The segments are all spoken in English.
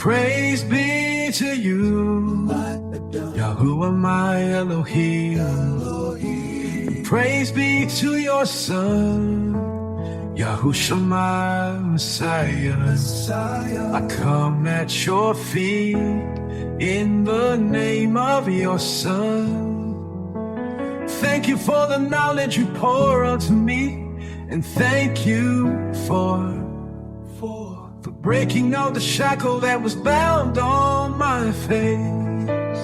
Praise be to you, Yahuwah my Elohim. Praise be to your Son, Yahushua my Messiah. I come at your feet in the name of your Son. Thank you for the knowledge you pour unto me, and thank you for breaking all the shackle that was bound on my face.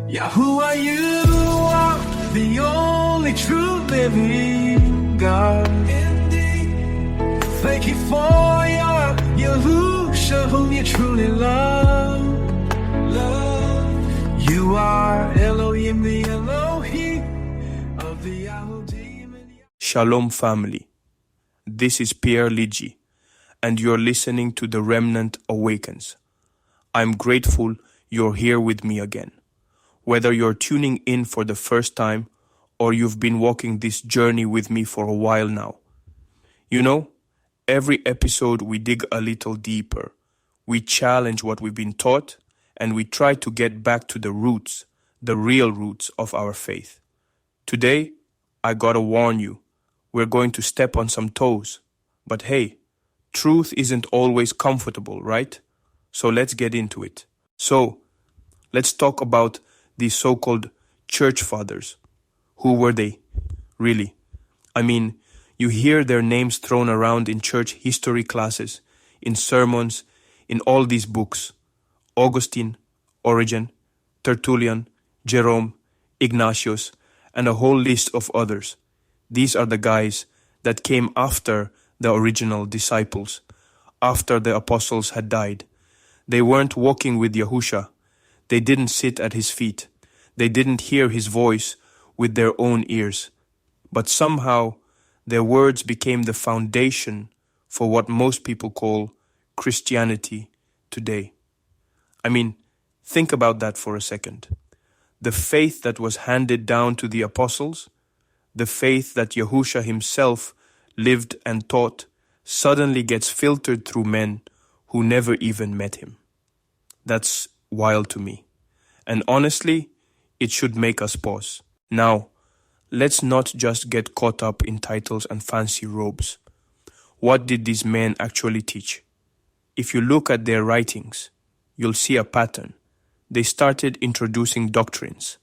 Yahuwah, you are the only true living God. Indeed. Thank you for your Yahusha, whom you truly love. You are Elohim, the Elohim of the Yahudim. Shalom family, this is Pierre Ligi, and you're listening to The Remnant Awakens. I'm grateful you're here with me again. Whether you're tuning in for the first time or you've been walking this journey with me for a while now. You know, every episode we dig a little deeper. We challenge what we've been taught, and we try to get back to the roots, the real roots of our faith. Today, I gotta warn you, we're going to step on some toes. But hey, truth isn't always comfortable, right? So let's get into it. So, let's talk about these so-called church fathers. Who were they, really? I mean, you hear their names thrown around in church history classes, in sermons, in all these books. Augustine, Origen, Tertullian, Jerome, Ignatius, and a whole list of others. These are the guys that came after the original disciples, after the apostles had died. They weren't walking with Yahusha. They didn't sit at his feet. They didn't hear his voice with their own ears. But somehow, their words became the foundation for what most people call Christianity today. I mean, think about that for a second. The faith that was handed down to the apostles, the faith that Yahusha himself lived and taught, suddenly gets filtered through men who never even met him. That's wild to me. And honestly, it should make us pause. Now, let's not just get caught up in titles and fancy robes. What did these men actually teach? If you look at their writings, you'll see a pattern. They started introducing doctrines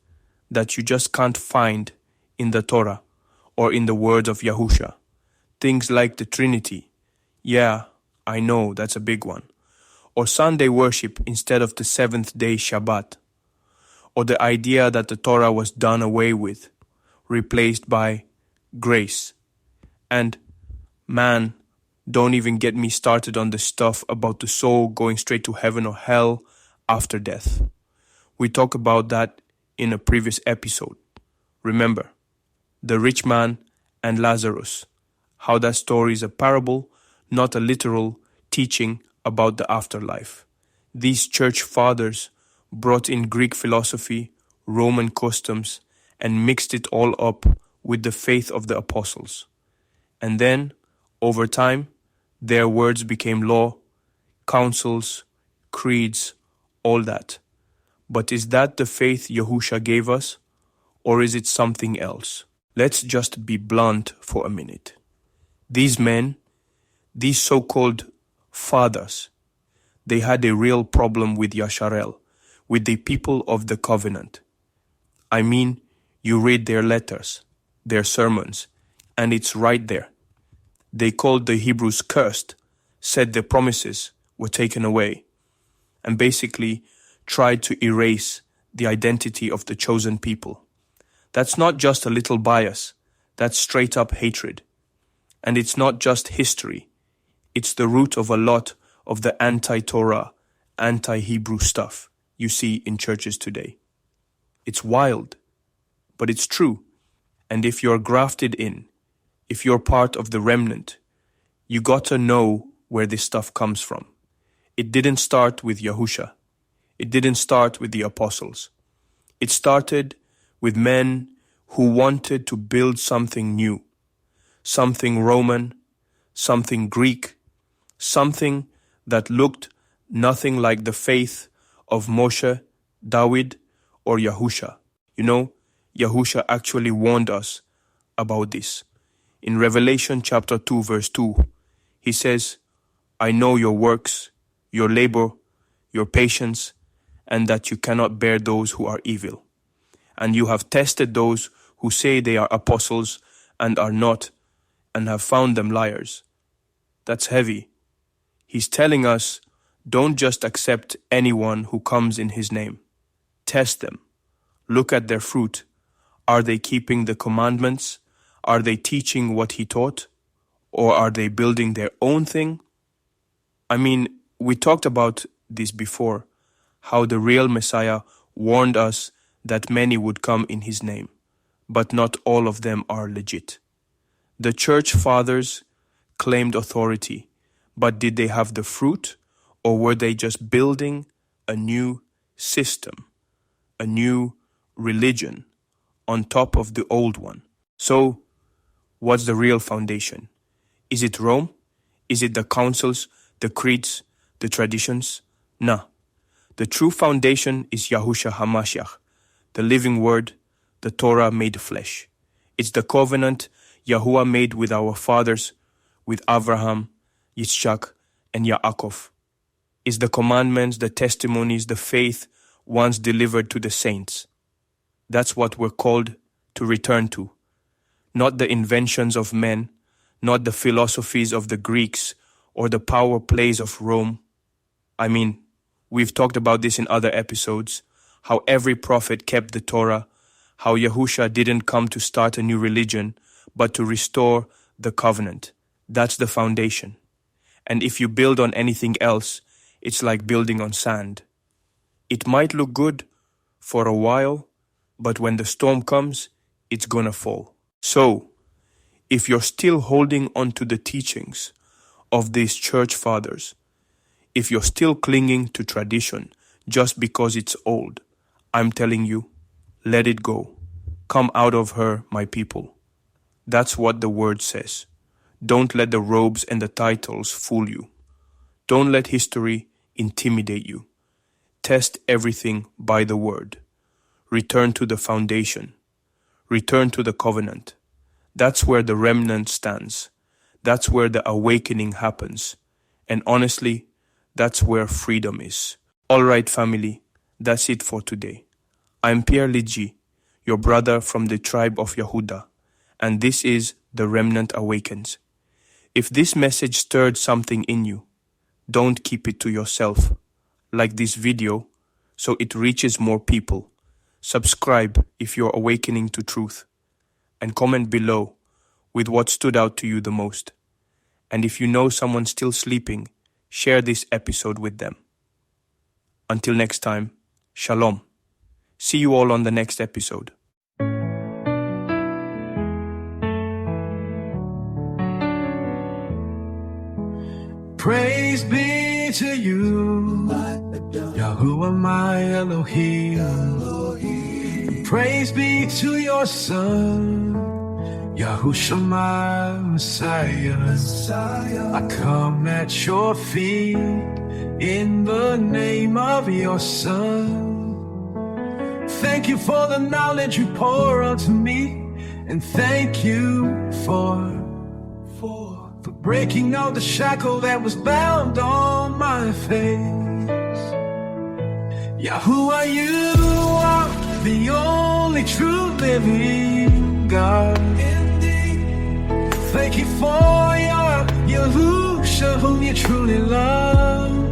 that you just can't find in the Torah or in the words of Yahusha. Things like the Trinity. Yeah, I know, that's a big one. Or Sunday worship instead of the seventh-day Shabbat. Or the idea that the Torah was done away with, replaced by grace. And, man, don't even get me started on the stuff about the soul going straight to heaven or hell after death. We talked about that in a previous episode. Remember, the rich man and Lazarus, how that story is a parable, not a literal teaching about the afterlife. These church fathers brought in Greek philosophy, Roman customs, and mixed it all up with the faith of the apostles. And then, over time, their words became law, councils, creeds, all that. But is that the faith Yahusha gave us, or is it something else? Let's just be blunt for a minute. These men, these so-called fathers, they had a real problem with Yasharel, with the people of the covenant. I mean, you read their letters, their sermons, and it's right there. They called the Hebrews cursed, said their promises were taken away, and basically tried to erase the identity of the chosen people. That's not just a little bias, that's straight up hatred. And it's not just history, it's the root of a lot of the anti-Torah, anti-Hebrew stuff you see in churches today. It's wild, but it's true. And if you're grafted in, if you're part of the remnant, you gotta know where this stuff comes from. It didn't start with Yahusha. It didn't start with the apostles. It started with men who wanted to build something new, something Roman, something Greek, something that looked Nothing like the faith of Moshe, David, or Yahusha. You know, Yahusha actually warned us about this. In Revelation chapter 2 verse 2, he says, I know your works, your labor, your patience, and that you cannot bear those who are evil. And you have tested those who say they are apostles and are not, and have found them liars. That's heavy. He's telling us, don't just accept anyone who comes in his name. Test them. Look at their fruit. Are they keeping the commandments? Are they teaching what he taught? Or are they building their own thing? I mean, we talked about this before, how the real Messiah warned us that many would come in his name, but not all of them are legit. The church fathers claimed authority, but did they have the fruit, or were they just building a new system, a new religion on top of the old one? So, what's the real foundation? Is it Rome? Is it the councils, the creeds, the traditions? Nah. The true foundation is Yahushua HaMashiach, the living word, the Torah made flesh. It's the covenant Yahuwah made with our fathers, with Abraham, Yitzchak, and Yaakov. It's the commandments, the testimonies, the faith once delivered to the saints. That's what we're called to return to. Not the inventions of men, not the philosophies of the Greeks or the power plays of Rome. I mean, we've talked about this in other episodes, how every prophet kept the Torah, how Yahusha didn't come to start a new religion, but to restore the covenant. That's the foundation. And if you build on anything else, it's like building on sand. It might look good for a while, but when the storm comes, it's gonna fall. So, if you're still holding on to the teachings of these church fathers, if you're still clinging to tradition just because it's old, I'm telling you, let it go. Come out of her, my people. That's what the word says. Don't let the robes and the titles fool you. Don't let history intimidate you. Test everything by the word. Return to the foundation. Return to the covenant. That's where the remnant stands. That's where the awakening happens. And honestly, that's where freedom is. All right, family, that's it for today. I'm Pierre Ligi, your brother from the tribe of Yehuda, and this is The Remnant Awakens. If this message stirred something in you, don't keep it to yourself. Like this video, so it reaches more people. Subscribe if you're awakening to truth. And comment below with what stood out to you the most. And if you know someone still sleeping, share this episode with them. Until next time, Shalom. See you all on the next episode. Praise be to you, Yahuwah my Elohim. Praise be to your Son, Yahushua my Messiah. I come at your feet in the name of your Son. Thank you for the knowledge you pour unto me, and thank you for breaking out the shackle that was bound on my face. Yahuwah, you are the only true living God. Thank you for your Yahusha, whom you truly love.